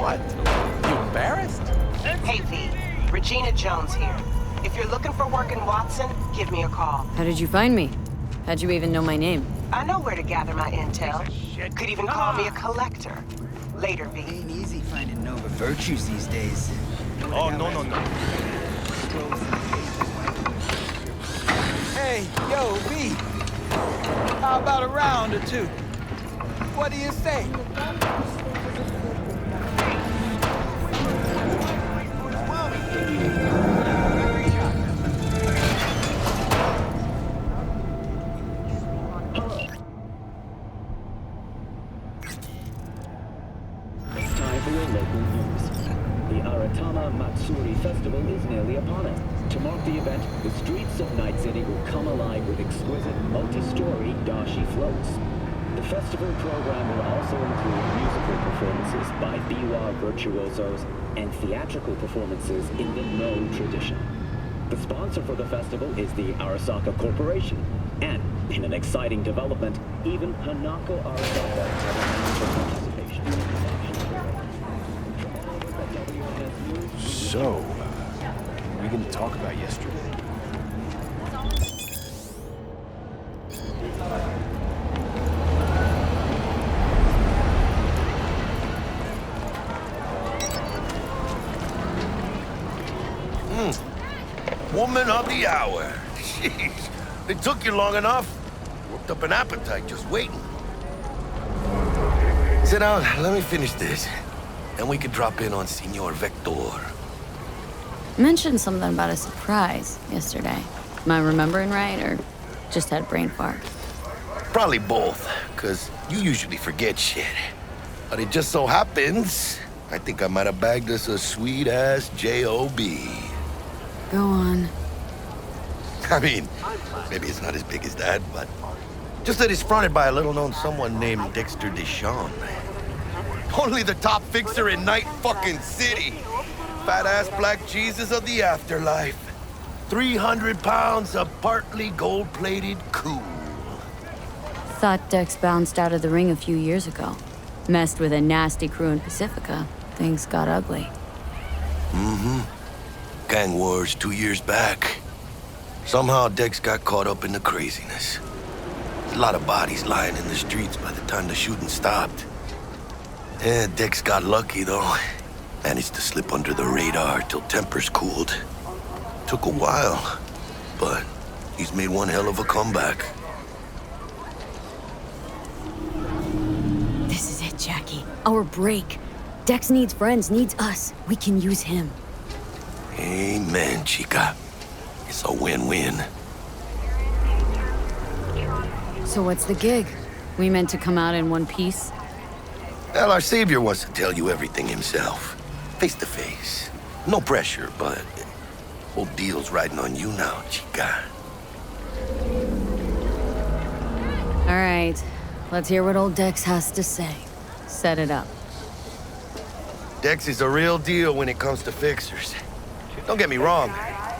What? You embarrassed? Hey V, Regina Jones here. If you're looking for work in Watson, give me a call. How did you find me? How'd you even know my name? I know where to gather my intel. Could even call me a collector. Later, V. Ain't easy finding noble virtues these days. Oh, no. Hey, yo, V. How about a round or two? What do you say? Festival is nearly upon us. To mark the event, the streets of Night City will come alive with exquisite, multi-story dashi floats. The festival program will also include musical performances by biwa virtuosos and theatrical performances in the No tradition. The sponsor for the festival is the Arasaka Corporation, and in an exciting development, even Hanako Arasaka has for participation. So, what are we gonna talk about yesterday? Woman of the hour. Jeez, it took you long enough. Worked up an appetite just waiting. Sit down, let me finish this. Then we could drop in on Senor Vector. Mentioned something about a surprise yesterday. Am I remembering right, or just had brain fart? Probably both, because you usually forget shit. But it just so happens, I think I might have bagged us a sweet-ass J.O.B. Go on. I mean, maybe it's not as big as that, but just that it's fronted by a little-known someone named Dexter Deshawn. Only the top fixer in Night fucking City. Fat-ass black Jesus of the afterlife. 300 pounds of partly gold-plated cool. Thought Dex bounced out of the ring a few years ago. Messed with a nasty crew in Pacifica. Things got ugly. Mm-hmm. Gang wars 2 years back. Somehow Dex got caught up in the craziness. A lot of bodies lying in the streets by the time the shooting stopped. Yeah, Dex got lucky, though. Managed to slip under the radar till tempers cooled. Took a while, but he's made one hell of a comeback. This is it, Jackie. Our break. Dex needs friends, needs us. We can use him. Amen, chica. It's a win-win. So what's the gig? We meant to come out in one piece? Well, our savior wants to tell you everything himself. Face to face. No pressure, but whole deal's riding on you now, chica. All right. Let's hear what old Dex has to say. Set it up. Dex is a real deal when it comes to fixers. Don't get me wrong.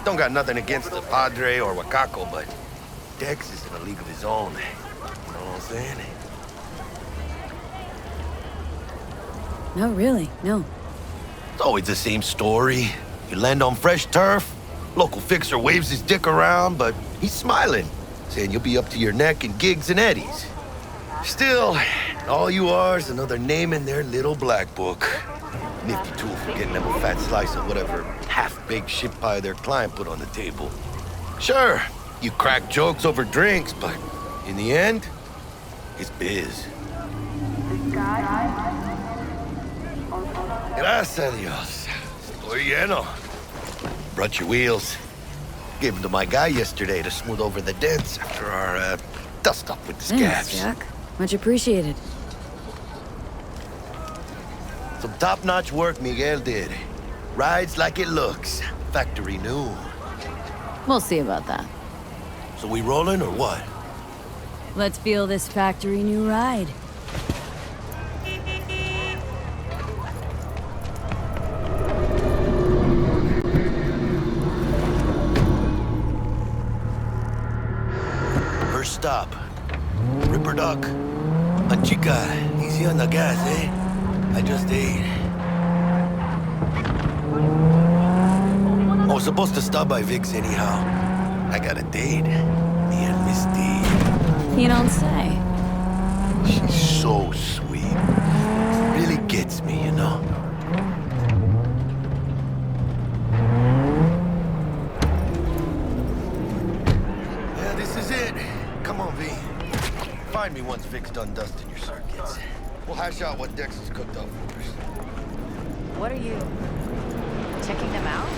Don't got nothing against the Padre or Wakako, but Dex is in a league of his own. You know what I'm saying? No, really, no. It's always the same story. You land on fresh turf, local fixer waves his dick around, but he's smiling, saying you'll be up to your neck in gigs and eddies. Still, all you are is another name in their little black book. Nifty tool for getting them a fat slice of whatever half-baked shit pie their client put on the table. Sure, you crack jokes over drinks, but in the end, it's biz. Gracias a Dios. Estoy lleno. Brought your wheels. Gave them to my guy yesterday to smooth over the dents after our dust-up with the scabs. Thanks, Jack. Much appreciated. Some top-notch work Miguel did. Rides like it looks. Factory new. We'll see about that. So we rolling or what? Let's feel this factory new ride. First stop. Ripper Duck. Chica, easy on the gas, eh? I just ate. I was supposed to stop by Vic's anyhow. I got a date. Me and Miss D. You don't say. She's so sweet. Really gets me, you know? Yeah, this is it. Come on, V. Find me once Vic's done dusting your circuits. We'll hash out what Dex has cooked up for us. What are you checking them out?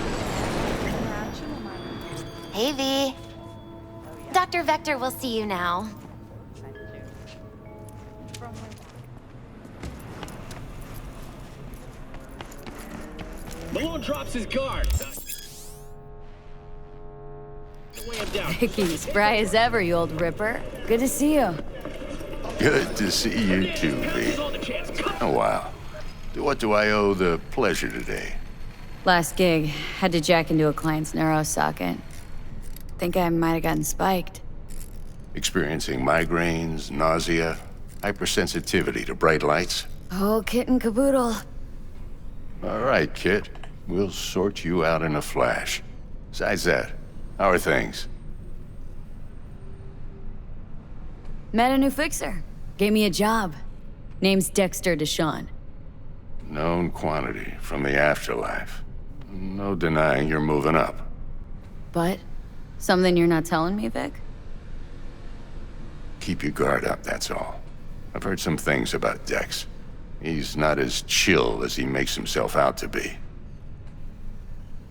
Hey, V. Dr. Vector will see you now. Malone drops his guard. Weigh him down. Vicky, spry as ever, you old ripper. Good to see you. Good to see you too, V. Oh, wow. What do I owe the pleasure today? Last gig, had to jack into a client's neuro socket. Think I might have gotten spiked. Experiencing migraines, nausea, hypersensitivity to bright lights? Oh, kit and caboodle. All right, Kit. We'll sort you out in a flash. Besides that, how are things? Met a new fixer. Gave me a job. Name's Dexter Deshawn. Known quantity from the afterlife. No denying you're moving up. But? Something you're not telling me, Vic? Keep your guard up, that's all. I've heard some things about Dex. He's not as chill as he makes himself out to be.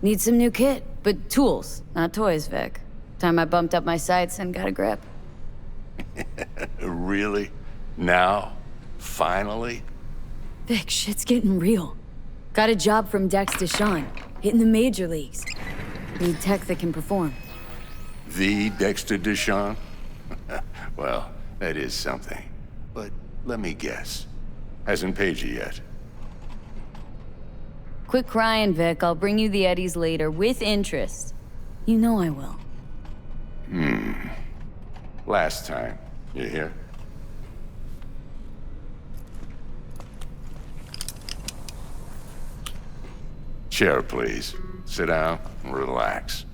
Need some new kit, but tools, not toys, Vic. Time I bumped up my sights and got a grip. Really? Now? Finally? Vic, shit's getting real. Got a job from Dex Deshawn, hitting the major leagues. Need tech that can perform. The Dexter Deshawn? Well, that is something. But let me guess. Hasn't paid you yet. Quit crying, Vic. I'll bring you the eddies later, with interest. You know I will. Last time. You hear? Chair, please. Sit down and relax.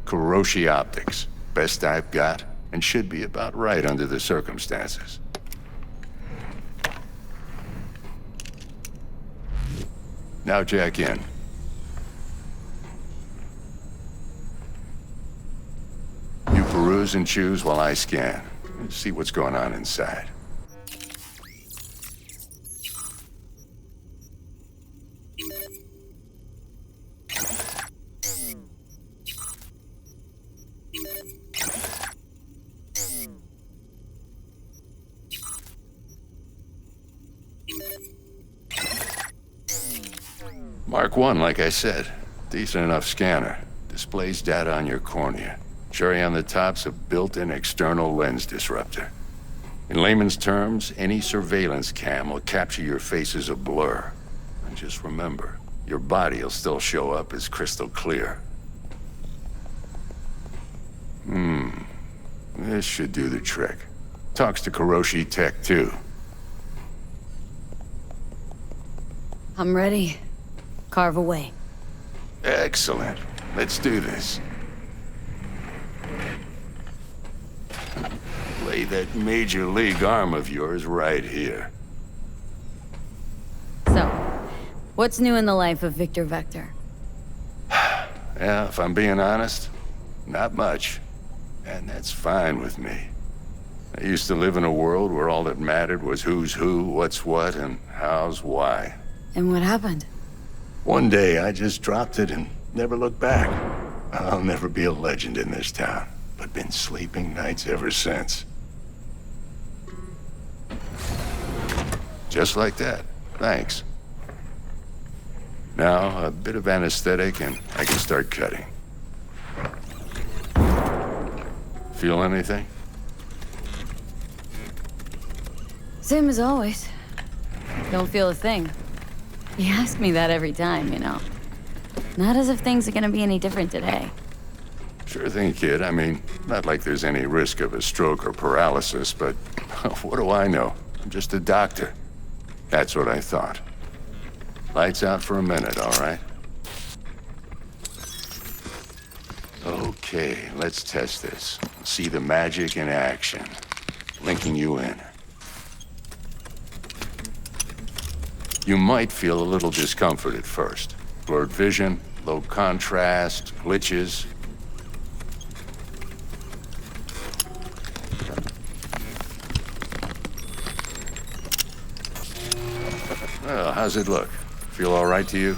Kiroshi Optics. Best I've got, and should be about right under the circumstances. Now jack in. You peruse and choose while I scan. See what's going on inside. Mark 1, like I said. Decent enough scanner. Displays data on your cornea. Cherry on the top's a built-in external lens disruptor. In layman's terms, any surveillance cam will capture your face as a blur. And just remember, your body will still show up as crystal clear. This should do the trick. Talks to Kiroshi Tech, too. I'm ready. Carve away. Excellent. Let's do this. Lay that major league arm of yours right here. So, what's new in the life of Victor Vector? Yeah, if I'm being honest, not much. And that's fine with me. I used to live in a world where all that mattered was who's who, what's what, and how's why. And what happened? One day, I just dropped it and never looked back. I'll never be a legend in this town, but been sleeping nights ever since. Just like that. Thanks. Now, a bit of anesthetic and I can start cutting. Feel anything? Same as always. Don't feel a thing. You ask me that every time, you know. Not as if things are gonna be any different today. Sure thing, kid. I mean, not like there's any risk of a stroke or paralysis, but what do I know? I'm just a doctor. That's what I thought. Lights out for a minute, all right? Okay, let's test this. See the magic in action. Linking you in. You might feel a little discomfort at first. Blurred vision, low contrast, glitches. Well, how's it look? Feel all right to you?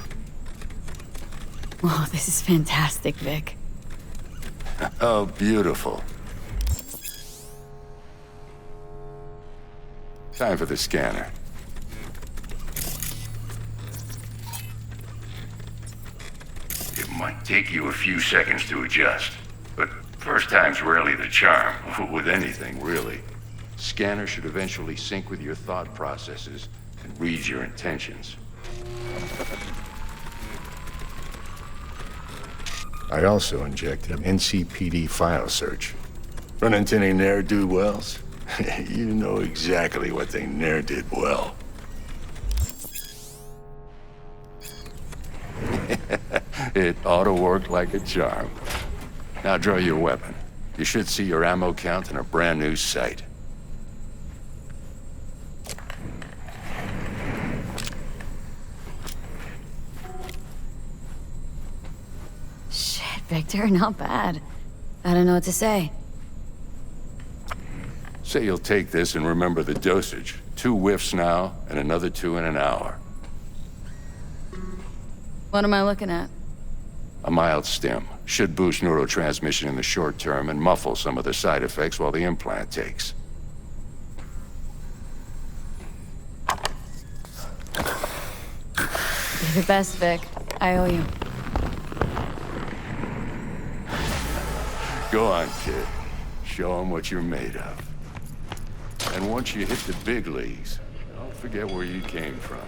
Oh, this is fantastic, Vic. Oh, beautiful. Time for the scanner. It might take you a few seconds to adjust, but first time's rarely the charm, with anything, really. Scanner should eventually sync with your thought processes and read your intentions. I also injected an NCPD file search. Run into any ne'er-do-wells? You know exactly what they ne'er did well. It ought to work like a charm. Now draw your weapon. You should see your ammo count in a brand new sight. Shit, Victor, not bad. I don't know what to say. Say you'll take this and remember the dosage. 2 whiffs now, and another 2 in an hour. What am I looking at? A mild stim. Should boost neurotransmission in the short term and muffle some of the side effects while the implant takes. You're the best, Vic. I owe you. Go on, kid. Show them what you're made of. And once you hit the big leagues, don't forget where you came from.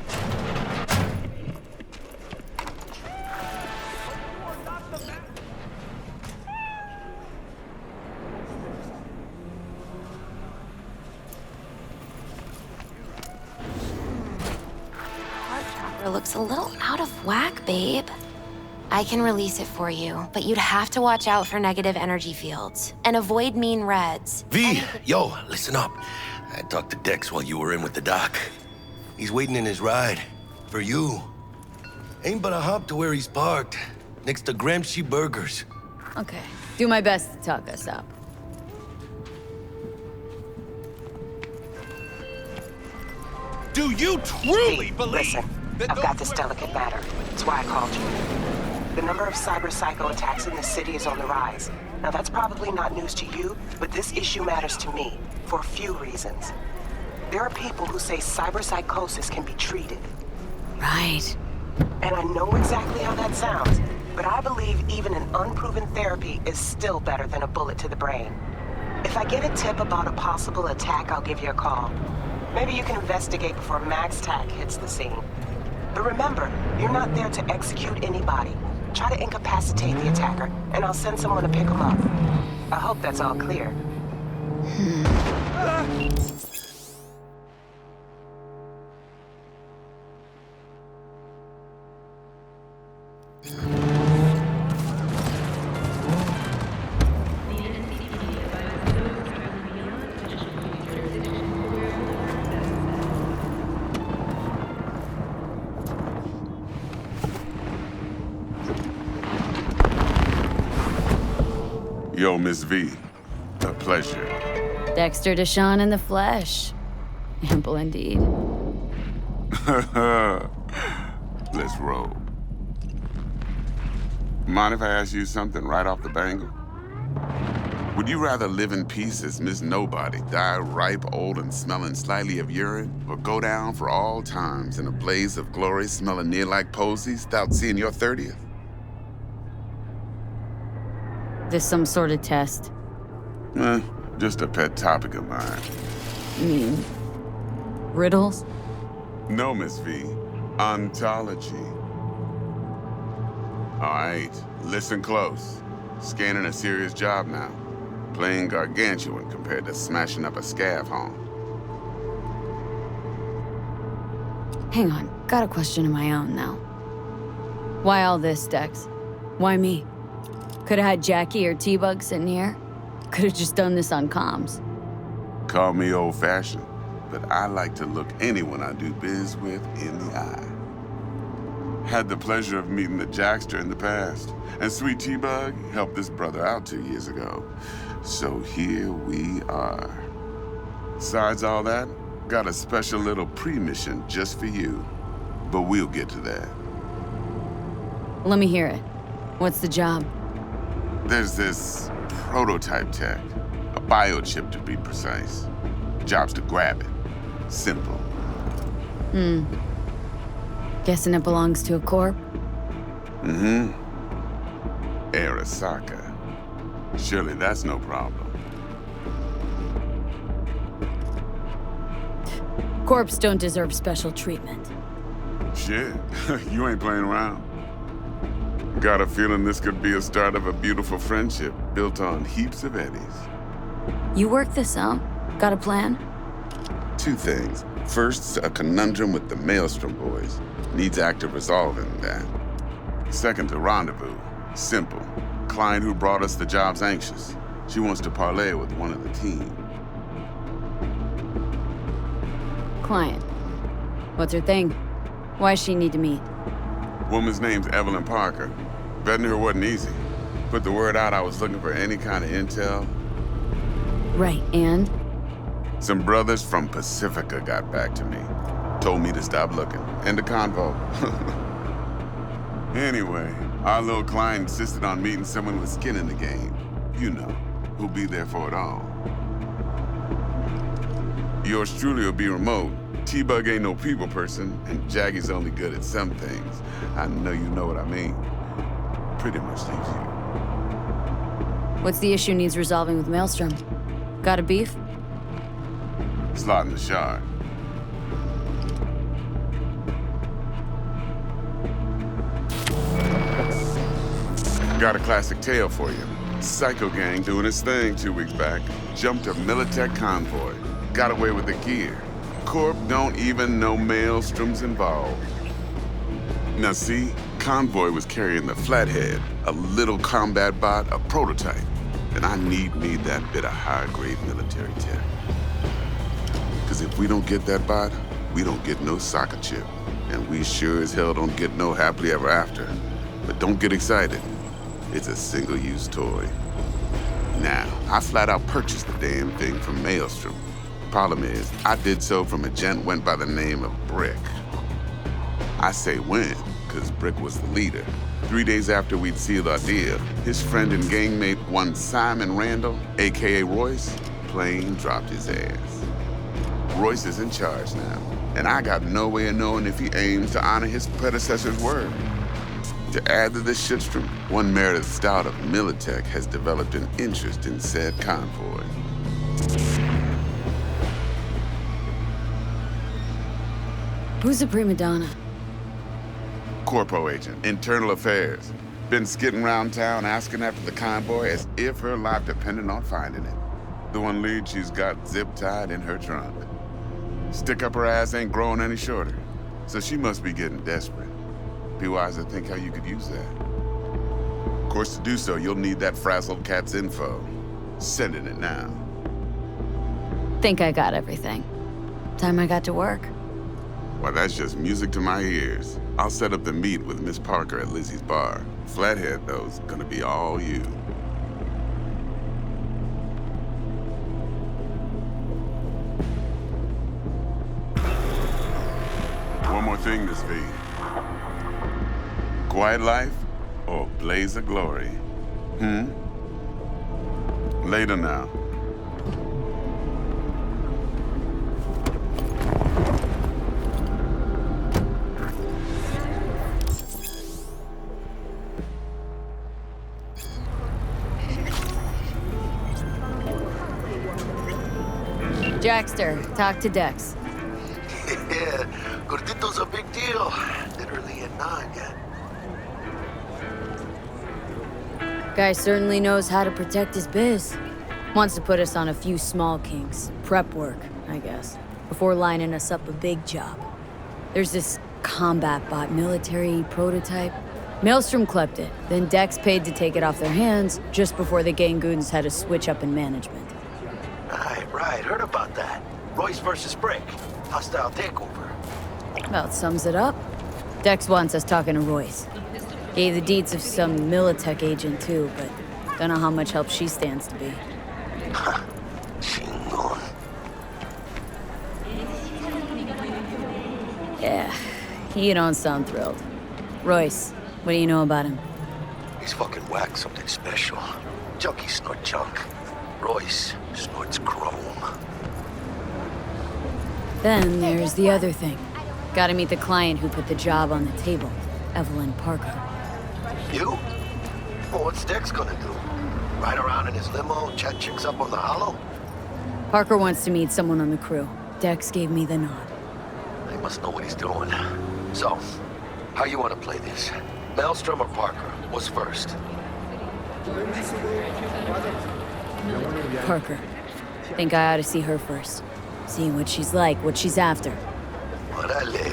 Looks a little out of whack, babe. I can release it for you, but you'd have to watch out for negative energy fields and avoid mean reds. V, yo, listen up. I talked to Dex while you were in with the doc. He's waiting in his ride. For you. Ain't but a hop to where he's parked. Next to Gramsci Burgers. Okay. Do my best to talk us up. Do you truly believe Listen, that I've those got this delicate matter. That's why I called you. The number of cyber psycho attacks in the city is on the rise. Now that's probably not news to you, but this issue matters to me for a few reasons. There are people who say cyberpsychosis can be treated. Right. And I know exactly how that sounds, but I believe even an unproven therapy is still better than a bullet to the brain. If I get a tip about a possible attack, I'll give you a call. Maybe you can investigate before Max Tac hits the scene. But remember, you're not there to execute anybody. Try to incapacitate the attacker, and I'll send someone to pick him up. I hope that's all clear. Yo, Miss V. A pleasure. Dexter Deshawn in the flesh. Ample indeed. Let's roll. Mind if I ask you something right off the bangle? Would you rather live in peace as Miss Nobody, die ripe, old, and smelling slightly of urine, or go down for all times in a blaze of glory smelling near like posies without seeing your 30th? This some sort of test? Just a pet topic of mine. You mean riddles? No, Miss V. Ontology. All right, listen close. Scanning a serious job now. Playing gargantuan compared to smashing up a scav home. Hang on, got a question of my own now. Why all this, Dex? Why me? Could've had Jackie or T-Bug sitting here. Could've just done this on comms. Call me old-fashioned, but I like to look anyone I do biz with in the eye. Had the pleasure of meeting the Jackster in the past, and Sweet T-Bug helped this brother out 2 years ago. So here we are. Besides all that, got a special little pre-mission just for you. But we'll get to that. Let me hear it. What's the job? There's this prototype tech, a biochip to be precise. Job's to grab it. Simple. Guessing it belongs to a corp? Mm-hmm. Arasaka. Surely that's no problem. Corps don't deserve special treatment. Shit, you ain't playing around. Got a feeling this could be a start of a beautiful friendship built on heaps of eddies. You work this out? Got a plan? 2 things. First, a conundrum with the Maelstrom boys. Needs active resolving that. Second, a rendezvous. Simple. Client who brought us the job's anxious. She wants to parlay with one of the team. Client. What's her thing? Why does she need to meet? Woman's name's Evelyn Parker. Vetting her wasn't easy. Put the word out I was looking for any kind of intel. Right, and? Some brothers from Pacifica got back to me. Told me to stop looking. End of convo. Anyway, our little client insisted on meeting someone with skin in the game. You know, who'll be there for it all. Yours truly will be remote. T-Bug ain't no people person, and Jaggy's only good at some things. I know you know what I mean. Pretty much leaves you. What's the issue needs resolving with Maelstrom? Got a beef? Slot in the shard. Got a classic tale for you. Psycho gang doing its thing 2 weeks back. Jumped a Militech convoy. Got away with the gear. Corp don't even know Maelstrom's involved. Now see, convoy was carrying the Flathead, a little combat bot, a prototype. And I need that bit of high-grade military tech. Because if we don't get that bot, we don't get no soccer chip. And we sure as hell don't get no happily ever after. But don't get excited. It's a single-use toy. Now, I flat out purchased the damn thing from Maelstrom. Problem is, I did so from a gent went by the name of Brick. I say when, because Brick was the leader. 3 days after we'd sealed our deal, his friend and gangmate, one Simon Randall, AKA Royce, plain dropped his ass. Royce is in charge now, and I got no way of knowing if he aims to honor his predecessor's word. To add to this shitstrom, one Meredith Stout of Militech has developed an interest in said convoy. Who's the prima donna? Corpo agent, internal affairs. Been skidding around town asking after the convoy as if her life depended on finding it. The one lead she's got zip-tied in her trunk. Stick up her ass ain't growing any shorter, so she must be getting desperate. Be wise to think how you could use that. Of course, to do so, you'll need that frazzled cat's info. Sending it now. Think I got everything. Time I got to work. Well, that's just music to my ears. I'll set up the meet with Miss Parker at Lizzie's bar. Flathead, though, is gonna be all you. One more thing, Miss V. Quiet life or blaze of glory? Later now. Jackster, talk to Dex. Yeah, Gordito's a big deal. Literally at 9 yet. Guy certainly knows how to protect his biz. Wants to put us on a few small kinks. Prep work, I guess. Before lining us up a big job. There's this combat bot military prototype. Maelstrom clept it, then Dex paid to take it off their hands just before the Gangoons had a switch up in management. Right, heard about that. Royce versus Brick. Hostile takeover. About sums it up. Dex wants us talking to Royce. Gave the deeds of some Militech agent too, but don't know how much help she stands to be. Chingon. Yeah, you don't sound thrilled. Royce, what do you know about him? He's fucking whack, something special. Junkies snort junk. Royce snorts chrome. Then there's the other thing. Gotta meet the client who put the job on the table, Evelyn Parker. You? Well, what's Dex gonna do? Ride around in his limo, chat chicks up on the hollow? Parker wants to meet someone on the crew. Dex gave me the nod. He must know what he's doing. So, how you want to play this? Maelstrom or Parker? What's first? Parker. Think I ought to see her first. See what she's like, what she's after. Orale.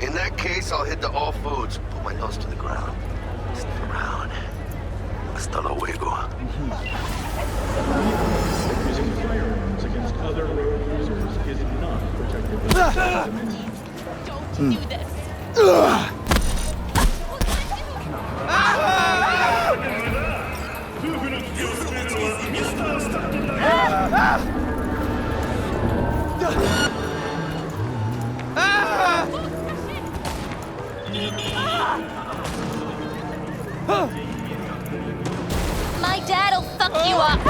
In that case, I'll hit the all foods. Put my nose to the ground. Sniff around. Hasta luego. Using firearms against other road users is not protected. Don't do this. My dad'll fuck you up.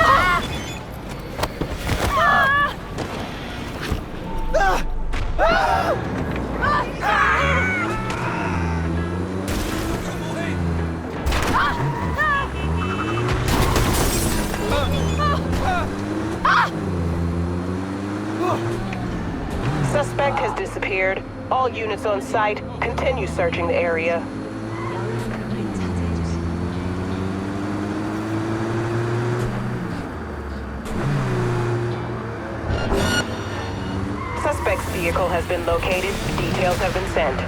Suspect has disappeared. All units on site, continue searching the area. Suspect's vehicle has been located. Details have been sent.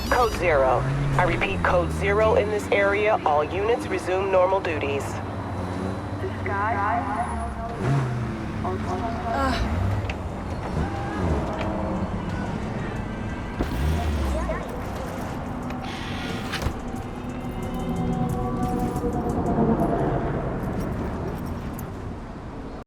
Code 0. I repeat, Code 0 in this area. All units resume normal duties.